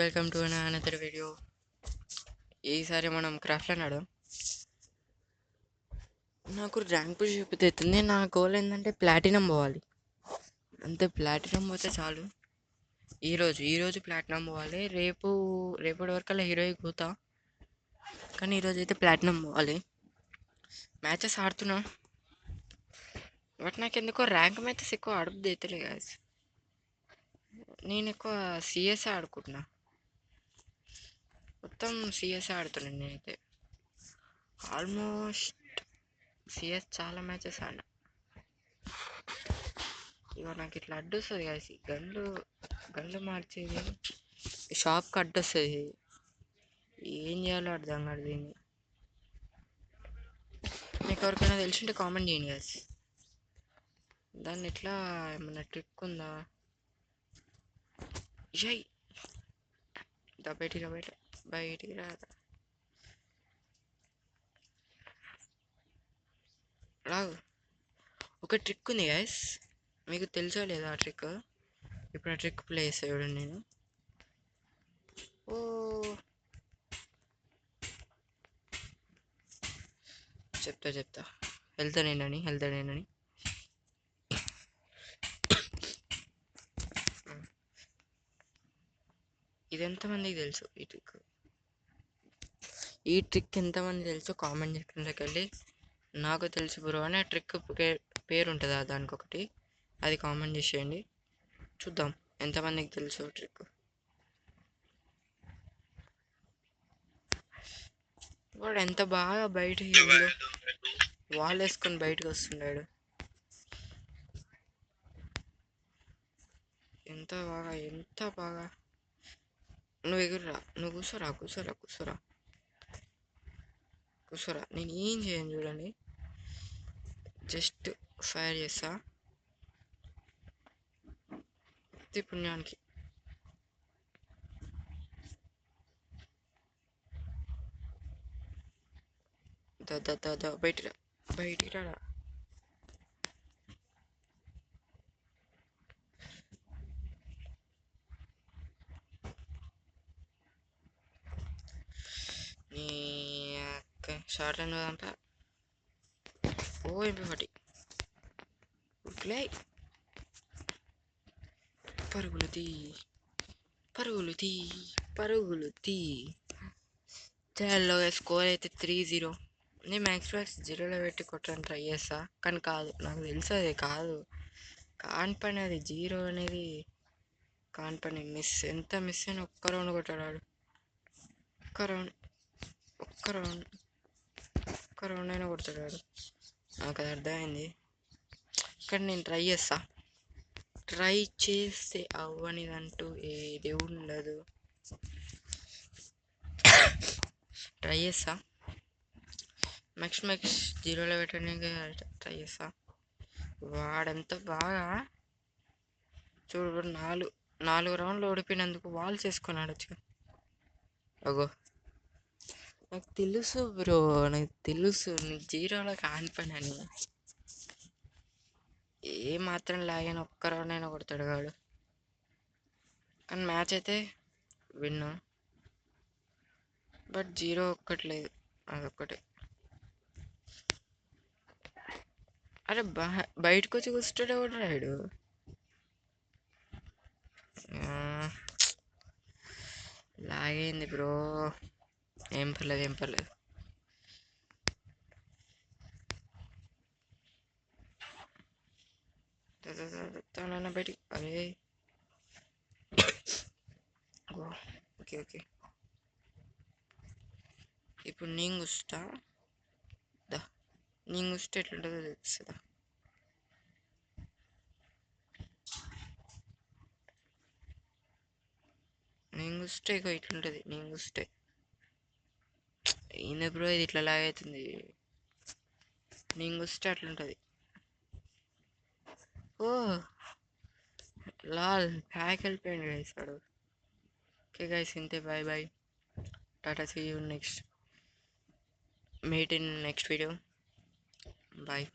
Welcome to another video. ఈసారి మనం క్రాఫ్ట్లో ఆడాం. నాకు ర్యాంక్ పుష్ చూపుతుంది. నా గోల్ ఏంటంటే ప్లాటినం పోవాలి. అంతే, ప్లాటినం పోతే చాలు. ఈరోజు ప్లాటినం పోవాలి. రేపటి వరకల్లా హీరోయిక్ పోతా, కానీ ఈరోజు అయితే ప్లాటినం పోవాలి. మ్యాచెస్ ఆడుతున్నా, బట్ నాకు ఎందుకో ర్యాంక్ మ్యాచెస్ ఎక్కువ ఆడబుద్ది అవుతలే గాయస్. నేను ఎక్కువ సిఎస్ ఆడుకుంటున్నా, మొత్తం సిఎస్ ఆడుతున్నాను నేనైతే. ఆల్మోస్ట్ సిఎస్ చాలా మ్యాచెస్ ఆడినా. ఇక నాకు ఇట్లా అడ్డు వస్తుంది కదా, గన్లు మార్చేది షాప్కి అడ్డు వస్తుంది. ఏం చేయాలో అర్థం కాదు దీన్ని. మీకు ఎవరికైనా తెలిసింటే కామెంట్ చేయండి గాయస్. దాన్ని ఎట్లా ఏమన్నా ట్రిక్ ఉందా? జై బయటికి రాదా రాగు. ఒక ట్రిక్ ఉంది గాయస్, మీకు తెలుసా లేదా ఆ ట్రిక్? ఇప్పుడు ఆ ట్రిక్ ప్లే చేస్తా చూడండి. నేను చెప్తా వెళ్తానేనని ఇది ఎంతమందికి తెలుసు ఈ ట్రిక్ ఎంతమంది తెలుసు కామెంట్ సెక్షన్లోకి వెళ్ళి నాకు తెలుసు బ్రో అని ఆ ట్రిక్ పేరు ఉంటుందా దానికి ఒకటి, అది కామెంట్ చేసేయండి. చూద్దాం ఎంతమందికి తెలుసు ట్రిక్. వాడు ఎంత బాగా బయటికి వాల్ వేసుకొని బయటకు వస్తున్నాడు. ఎంత బాగా. నువ్వు ఎగురురా, నువ్వు కూర్చోరా. నేను ఏం చేయను చూడండి, జస్ట్ ఫైర్ చేస్తా పుణ్యానికి. బయటికి రా. నీ షార్ట్ అండ్ అంట. MP40 ఉట్లే. పరుగులు తీ. చాలా స్కోర్ అయితే 3-0. నేను మ్యాక్స్ 0లో పెట్టి కొట్టడానికి ట్రై చేస్తా, కానీ కాదు, నాకు తెలుసు అది కాదు, కాని పని అది. 0 అనేది కాని పని. ఎంత మిస్ అయినా ఒక్క రౌండ్ కొట్టాడు. ఒక్క రౌండ్ అయినా కొడతాడు. నాకు అది అర్థమైంది, కానీ నేను ట్రై చేస్తే అవ్వనిదంటూ ఏది ఉండదు. ట్రై చేస్తా, మ్యాక్స్ 0లో పెట్టడానికి ట్రై చేస్తా. వాడంతా బాగా చూడు, 4 రౌండ్లు ఓడిపోయినందుకు వాల్ చేసుకొని ఆడొచ్చు. అగో, నాకు తెలుసు బ్రో, నాకు తెలుసు నీకు 0లో కాని పని అని. ఏ మాత్రం లాగైనా ఒక్క రౌండ్ అయినా కొడతాడు వాడు. కానీ మ్యాచ్ అయితే విన్నా, బట్ 0 ఒక్కట్లేదు, అదొక్కటే. అరే బయటకు వచ్చి కూర్చుంటే కూడా రాడు. లాగైంది బ్రో, ఏం పర్లేదు. బయటికి. అరే ఓకే. ఇప్పుడు నేను కూర్చుంటా, నేను కూర్చుంటే ఎట్లుంటుందో తెలుస్తుందా. నేను కూర్చుంటే ఇక ఇట్లుంటుంది. నేను కూర్చుంటే ఏంది బ్రో ఇది ఇట్లా లాగవుతుంది. నేను కూర్చుంటే అట్లుంటుంది. ఓ లాల్ ప్యాక్ వెళ్ళిపోయింది గైస్ వాడు. ఓకే గైస్, ఇంతే. బాయ్. టాటా, see you next. Meet in next video. Bye.